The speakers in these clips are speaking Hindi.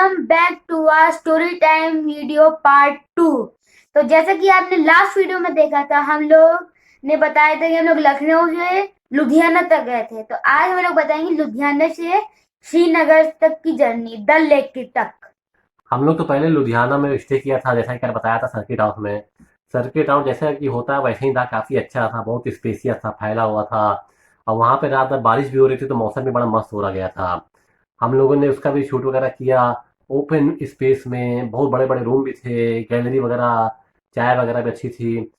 Welcome back to our story time video part 2। तो जैसा कि आपने लास्ट वीडियो में देखा था, हम लोग ने बताया था कि हम लोग लखनऊ से लुधियाना तक गए थे। तो आज हम लोग बताएंगे लुधियाना से श्रीनगर तक की जर्नी, डल लेक की तक। हम लोग तो पहले लुधियाना में स्टे किया था, जैसा कि मैंने बताया था सर्किट हाउस में। सर्किट हाउस जैसा कि होता है वैसे ही था, काफ़ी अच्छा था, बहुत स्पेसियस था, फैला हुआ था। और वहाँ पे रात में बारिश भी हो रही थी तो मौसम भी बड़ा मस्त हो रहा गया था। हम लोगों ने उसका भी शूट वगैरह किया। ओपन स्पेस में बहुत बड़े बड़े रूम भी थे, गैलरी वगैरह, चाय वगैरह भी अच्छी थी।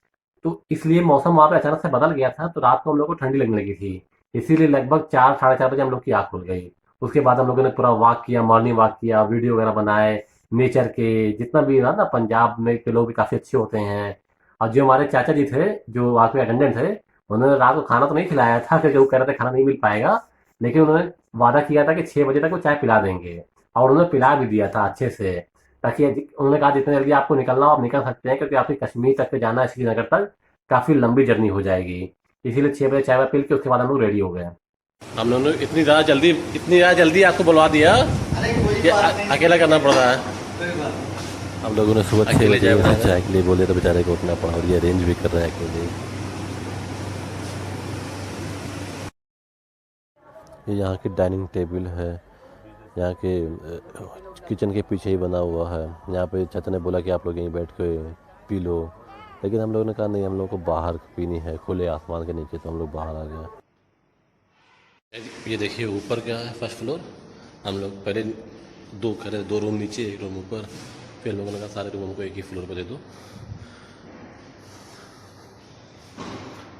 तो इसलिए मौसम वहाँ पे अचानक से बदल गया था, तो रात को हम लोग को ठंडी लगने लगी थी। इसीलिए लगभग 4 साढ़े 4 बजे हम लोग की आँख खुल गई। उसके बाद हम लोगों ने पूरा वॉक किया, मॉर्निंग वॉक किया, वीडियो वगैरह बनाए नेचर के। जितना भी था ना, पंजाब में के लोग भी काफ़ी अच्छे होते हैं। और जो हमारे चाचा जी थे, जो वहाँ पे अटेंडेंट थे, उन्होंने रात को खाना तो नहीं खिलाया था क्योंकि वो कह रहे थे खाना नहीं मिल पाएगा। लेकिन उन्होंने वादा किया था कि 6 बजे तक वो चाय पिला देंगे। और उन्होंने पिला भी दिया था अच्छे से। ताकि उन्होंने कहा जितनी जल्दी आपको निकलना हो आप निकल सकते हैं, क्योंकि आपको कश्मीर तक के जाना है, श्रीनगर तक काफ़ी लंबी जर्नी हो जाएगी। इसीलिए 6 बजे चाय वाय पी के उसके बाद हम लोग रेडी हो गए। हम लोगों ने इतनी ज़्यादा जल्दी आपको बुलवा दिया कि अकेला करना पड़ रहा है। हम लोगों ने सुबह 6 बजे यहाँ चाय के लिए बोले तो बेचारे को उठना पड़ा, और ये अरेंज भी कर रहे हैं अकेले। ये यहाँ की डाइनिंग टेबल है, यहाँ के किचन के पीछे ही बना हुआ है। यहाँ पे चाचा ने बोला कि आप लोग यहीं बैठ के पी लो, लेकिन हम लोगों ने कहा नहीं, हम लोग को बाहर पीनी है खुले आसमान के नीचे, तो हम लोग बाहर आ गए। ये देखिए ऊपर क्या है, फर्स्ट फ्लोर। हम लोग पहले दो करे, 2 रूम नीचे 1 रूम ऊपर। फिर हम लोगों ने कहा सारे रूम हमको एक ही फ्लोर पर दे दो,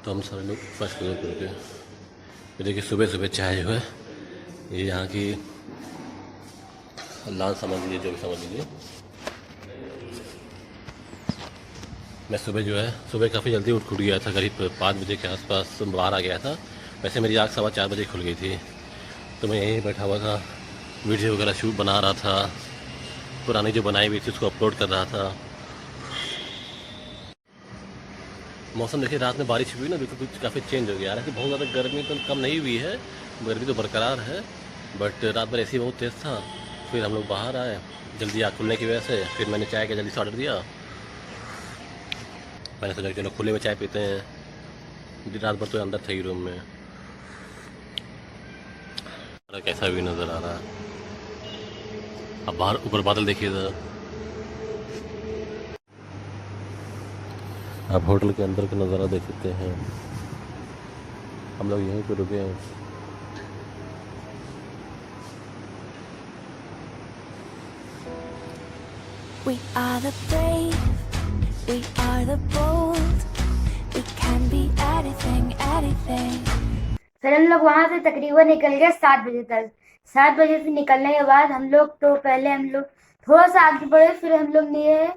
तो हम सारे लोग फर्स्ट फ्लोर पर रुके। ये देखिए सुबह सुबह चाय जो है, ये यहाँ की लाल समझ लीजिए, जो भी समझ लीजिए। मैं सुबह जो है, सुबह काफ़ी जल्दी उठ गया था, करीब 5 बजे के आसपास बाहर आ गया था। वैसे मेरी आँख 4:15 खुल गई थी। तो मैं यहीं बैठा हुआ था, वीडियो वगैरह शूट बना रहा था, पुरानी जो बनाई हुई थी उसको अपलोड कर रहा था। मौसम देखिए, रात में बारिश हुई ना, बिल्कुल कुछ काफ़ी चेंज हो गया। हालांकि बहुत ज़्यादा गर्मी तो कम नहीं हुई है, गर्मी तो बरकरार है, बट रात भर ऐसी बहुत तेज़ था। फिर हम लोग बाहर आए जल्दी आँख खुलने की वजह से। फिर मैंने चाय का जल्दी से ऑर्डर दिया। मैंने सोचा कि चलो खुले में चाय पीते हैं, रात भर तो अंदर थे ही रूम में। कैसा भी नज़र आ रहा है। अब बाहर ऊपर बादल देखिए ज़रा। आप होटल के अंदर का नज़ारा देख सकते हैं। हम लोग यहीं पे रुके हैं। We are the brave, we are the bold, we can be anything, anything. फिर हम लोग वहां से तकरीबन निकल गए 7 बजे तक। 7 बजे से निकलने के बाद हम लोग थोड़ा सा आगे बढ़े। फिर हम लोग ने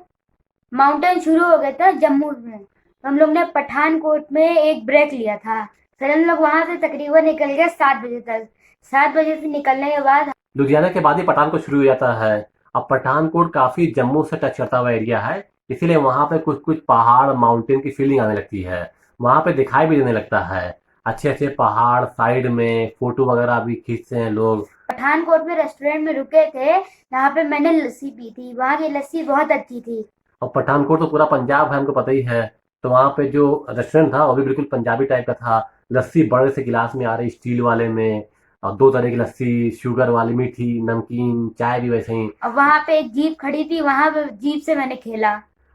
माउंटेन शुरू हो गया था जम्मू में, तो हम लोग ने पठानकोट में एक ब्रेक लिया था। फिर हम लोग वहां से तकरीबन निकल गए 7 बजे तक। 7 बजे से निकलने के बाद लुधियाना के बाद ही पठानकोट शुरू हो जाता है। अब पठानकोट काफ़ी जम्मू से टच करता हुआ एरिया है, इसीलिए वहाँ पे कुछ कुछ पहाड़ माउंटेन की फीलिंग आने लगती है। वहाँ पे दिखाई भी देने लगता है अच्छे अच्छे पहाड़, साइड में फोटो वगैरह भी खींचते हैं लोग। पठानकोट में रेस्टोरेंट में रुके थे, यहाँ पे मैंने लस्सी पी थी। वहाँ की लस्सी बहुत अच्छी थी। और पठानकोट तो पूरा पंजाब है, हमको पता ही है। तो वहाँ पे जो रेस्टोरेंट था वो भी बिल्कुल पंजाबी टाइप का था। लस्सी बड़े से गिलास में आ रही, स्टील वाले में। और 2 तरह की लस्सी, शुगर वाली, मीठी, नमकीन, चाय भी वैसे ही। अब वहाँ पे एक जीप खड़ी थी, वहाँ पे जीप से मैंने खेला।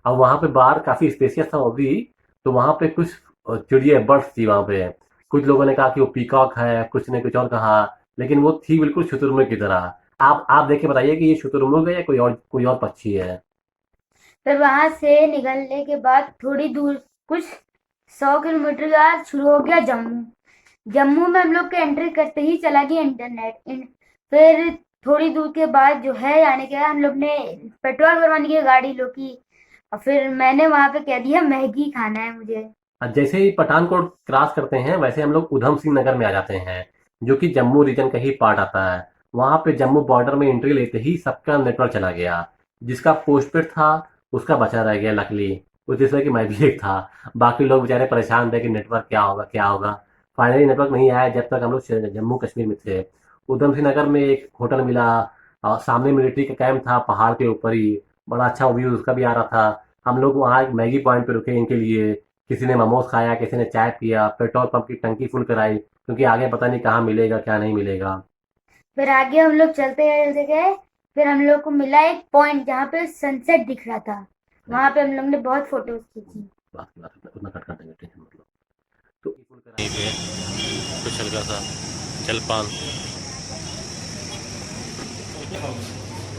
अब वहाँ पे बाहर काफी स्पेसियस था वो भी। तो वहाँ पे कुछ चिड़िया बर्ड्स थी वहाँ पे। कुछ लोगों ने कहा कि वो पीकॉक है, कुछ ने कुछ और कहा। लेकिन वो थी बिल्कुल शुतुरमुर्ग की तरह। आप देख के बताइए कि ये शुतुरमुर्ग है या कोई और पक्षी है। फिर वहां से निकलने के बाद थोड़ी दूर, कुछ 100 किलोमीटर के बाद शुरू हो गया जम्मू। जम्मू में हम लोग के एंट्री करते ही चला गया फिर थोड़ी दूर के बाद जो है, यानी कि हम लोग ने पेट्रोल भरवाने की गाड़ी लो की। और फिर मैंने वहां पे कह दिया मैगी खाना है मुझे। जैसे ही पठानकोट क्रॉस करते हैं वैसे हम लोग उधम सिंह नगर में आ जाते हैं, जो कि जम्मू रीजन का ही पार्ट आता है। वहां पे जम्मू बॉर्डर में एंट्री लेते ही सबका नेटवर्क चला गया। जिसका पोस्टपेड था उसका बचा रह गया लकली। उस जिसमें कि मैं भी एक था। बाकी लोग बेचारे परेशान थे कि नेटवर्क क्या होगा क्या होगा। फाइनली नेटवर्क नहीं आया जब तक हम लोग जम्मू कश्मीर में थे। उधम सिंह नगर में एक होटल मिला, और सामने मिलिट्री का कैंप था पहाड़ के ऊपर ही, बड़ा अच्छा व्यू उसका भी आ रहा था। हम लोग वहाँ एक मैगी पॉइंट पे रुके इनके लिए, किसी ने मोमोज खाया, किसी ने चाय पिया, पेट्रोल पंप की टंकी फुल कराई, क्योंकि आगे पता नहीं कहाँ मिलेगा क्या नहीं मिलेगा। फिर आगे हम लोग चलते गए। फिर हम लोग को मिला एक पॉइंट जहाँ पे सनसेट दिख रहा था। वहाँ पे हम लोग ने बहुत फोटोज खींची। बात की बात उतना कट कर देंगे, टेंशन मतलब। तो फुल कराई पे कुछ हल्का सा जलपान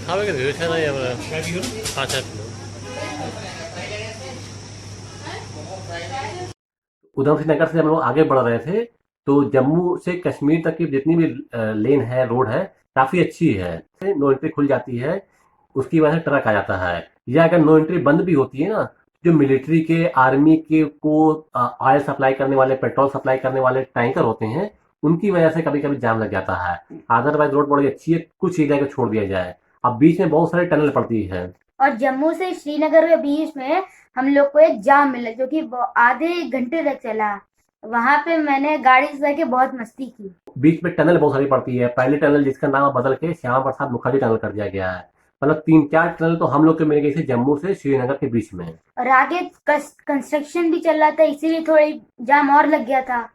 खावे के नहीं है। अच्छा उधम सिंह नगर से हम लोग आगे बढ़ रहे थे, तो जम्मू से कश्मीर तक की जितनी भी लेन है, रोड है, काफ़ी अच्छी है। नो एंट्री खुल जाती है, उसकी वजह से ट्रक आ जाता है। या अगर नो एंट्री बंद भी होती है ना, जो मिलिट्री के, आर्मी के को ऑयल सप्लाई करने वाले, पेट्रोल सप्लाई करने वाले टैंकर होते हैं, उनकी वजह से कभी कभी जाम लग जाता है। अदरवाइज रोड बड़ी अच्छी है, कुछ एरिया को छोड़ दिया जाए। अब बीच में बहुत सारी टनल पड़ती है। और जम्मू से श्रीनगर के बीच में हम लोग को एक जाम मिला जो कि आधे घंटे तक चला। वहां पे मैंने गाड़ी चला के बहुत मस्ती की। बीच में टनल बहुत सारी पड़ती है। पहली टनल जिसका नाम बदल के श्यामा प्रसाद मुखर्जी टनल कर दिया गया है। मतलब 3-4 टनल तो हम लोग के मिल गई थी जम्मू से श्रीनगर के बीच में। और आगे कंस्ट्रक्शन भी चल रहा था, इसीलिए थोड़ी जाम और लग गया था।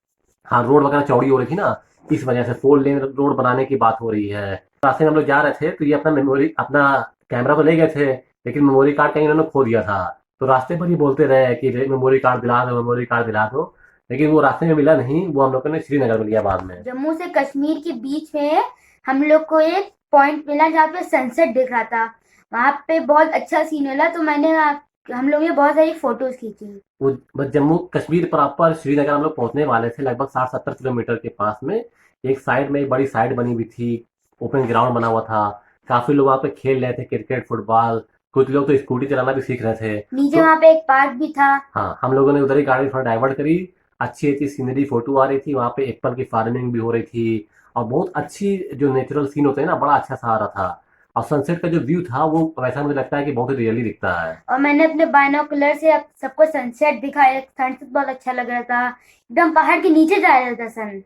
हाँ, रोड वगैरह चौड़ी हो रही थी ना, इस वजह से 4 लेन रोड बनाने की बात हो रही है। रास्ते में हम लोग जा रहे थे, तो ये अपना कैमरा तो ले गए थे, लेकिन मेमोरी कार्ड कहीं इन्होंने खो दिया था। तो रास्ते पर ही बोलते रहे कि मेमोरी कार्ड दिला दो, मेमोरी कार्ड दिला दो, लेकिन वो रास्ते में मिला नहीं। वो हम लोगों ने श्रीनगर में लिया बाद में। जम्मू से कश्मीर के बीच में हम लोग को एक पॉइंट मिला जहाँ पे सनसेट दिख रहा था। वहां पे बहुत अच्छा सीन मिला, तो हम लोग ने बहुत सारी फोटोज खींची। वो बस जम्मू कश्मीर प्रॉपर श्रीनगर हम लोग पहुंचने वाले थे, लगभग 60-70 किलोमीटर के पास में। एक साइड में एक बड़ी साइड बनी हुई थी, ओपन ग्राउंड बना हुआ था। काफी लोग वहाँ पे खेल रहे थे, क्रिकेट, फुटबॉल। कुछ लोग तो स्कूटी चलाना भी सीख रहे थे। नीचे तो वहां पे एक पार्क भी था। हाँ, हम लोगों ने उधर ही गाड़ी थोड़ा डाइवर्ट करी। अच्छी अच्छी सीनरी फोटो आ रही थी, वहाँ पे एप्पल की फार्मिंग भी हो रही थी, और बहुत अच्छी जो नेचुरल सीन होते हैं ना, बड़ा अच्छा सा आ रहा था। और सनसेट का जो व्यू था वो वैसा मुझे लगता है कि बहुत ही रियली दिखता है। और मैंने अपने बाइनोकुलर से सबको सनसेट दिखाया। सनसेट बहुत अच्छा लग रहा था, एकदम पहाड़ के नीचे जा रहा था सन।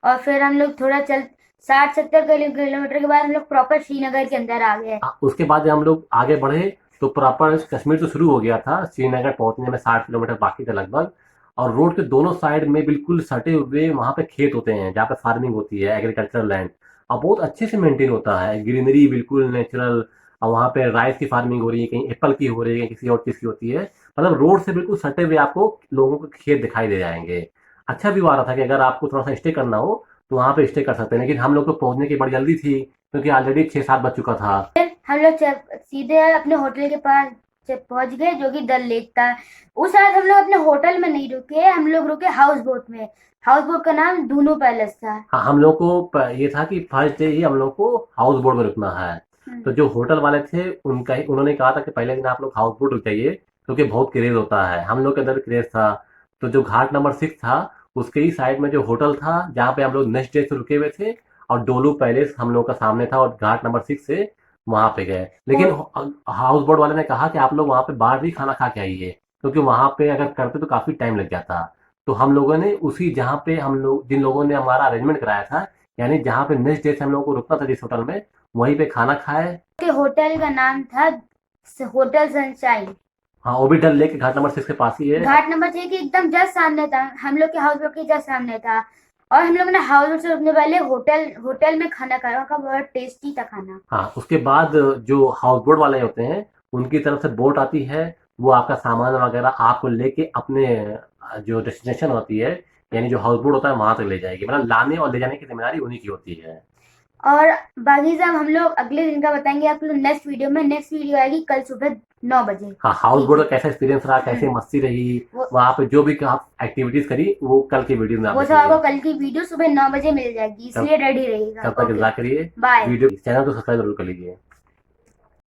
और फिर हम लोग थोड़ा 60-70 किलोमीटर के बाद हम लोग प्रॉपर श्रीनगर के अंदर आ गए। उसके बाद जब हम लोग आगे बढ़े तो प्रॉपर कश्मीर तो शुरू हो गया था, श्रीनगर पहुंचने में 60 किलोमीटर बाकी था लगभग। और रोड के दोनों साइड में बिल्कुल सटे हुए वहाँ पे खेत होते हैं, जहाँ पे फार्मिंग होती है, एग्रीकल्चरल लैंड, और बहुत अच्छे से मेंटेन होता है, ग्रीनरी बिल्कुल नेचुरल। और वहाँ पे राइस की फार्मिंग हो रही है, कहीं एप्पल की हो रही है, किसी और चीज़ की होती है। मतलब रोड से बिल्कुल सटे हुए आपको लोगों के खेत दिखाई दे जाएंगे। अच्छा व्यू आ रहा था कि अगर आपको थोड़ा सा स्टे करना हो तो वहाँ पे स्टे कर सकते हैं। लेकिन हम लोग को पहुंचने की बड़ी जल्दी थी, क्योंकि ऑलरेडी 6-7 बज चुका था। हम लोग सीधे अपने होटल के पास पहुंच गए, जो कि डल लेक था। उस रात हम लोग अपने होटल में नहीं रुके, हम लोग रुके हाउस बोट में। हाउस बोट का नाम दूनो पैलेस था। हाँ, हम लोग को ये था कि फर्स्ट डे ही हम लोग को हाउस बोट में रुकना है। तो जो होटल वाले थे उन्होंने कहा था कि पहले दिन आप लोग हाउस बोट रुक जाइए, क्योंकि बहुत क्रेज होता है। हम लोग के अंदर क्रेज था। तो जो घाट नंबर 6 था, उसके ही साइड में जो होटल था जहाँ पे हम लोग नेक्स्ट डे से रुके हुए थे, और डोलू पैलेस हम लोग का सामने था, और घाट नंबर 6 से वहां पे गए। लेकिन हाउस बोट वाले ने कहा कि आप लोग वहां पे बाहर भी खाना खा के आइए, क्योंकि वहां पे अगर करते तो काफी टाइम लग जाता। तो हम लोगों ने उसी जहाँ पे हम लोग जिन लोगों ने हमारा अरेंजमेंट कराया था, यानी जहाँ पे नेक्स्ट डे से हम लोगों को रुकना था जिस होटल में, वहीं पे खाना खाए। के होटल का नाम था होटल सनशाइन। हाँ, वो भी डल लेक घाट नंबर 6 के पास ही है। घाट नंबर 6 के एकदम जस्ट सामने था, हम लोग के हाउस बोट के जस्ट सामने था। और हम लोग ने हाउस बोट से रुकने पहले होटल में खाना खाया, वहाँ का बहुत टेस्टी था खाना। हाँ, उसके बाद जो हाउस बोट वाले होते हैं उनकी तरफ से बोट आती है, वो आपका सामान वगैरह आपको लेके अपने जो डेस्टिनेशन होती है, यानी जो हाउस बोट होता है वहां तक ले जाएगी। मतलब लाने और ले जाने की जिम्मेदारी उन्हीं की होती है। और बाकी सब हम लोग अगले दिन का बताएंगे आप लोग नेक्स्ट वीडियो में। नेक्स्ट वीडियो आएगी कल सुबह 9 बजे। हाँ, हाउस बोट का कैसा एक्सपीरियंस रहा, कैसे मस्ती रही, वहाँ पे जो भी आप एक्टिविटीज करी, वो कल की वीडियो में आप वो सब आपको कल की वीडियो सुबह 9 बजे मिल जाएगी, इसलिए रेडी रहिएगा। तब तक इंतजार करिए। बाय। वीडियो चैनल को सब्सक्राइब जरूर कर लीजिए।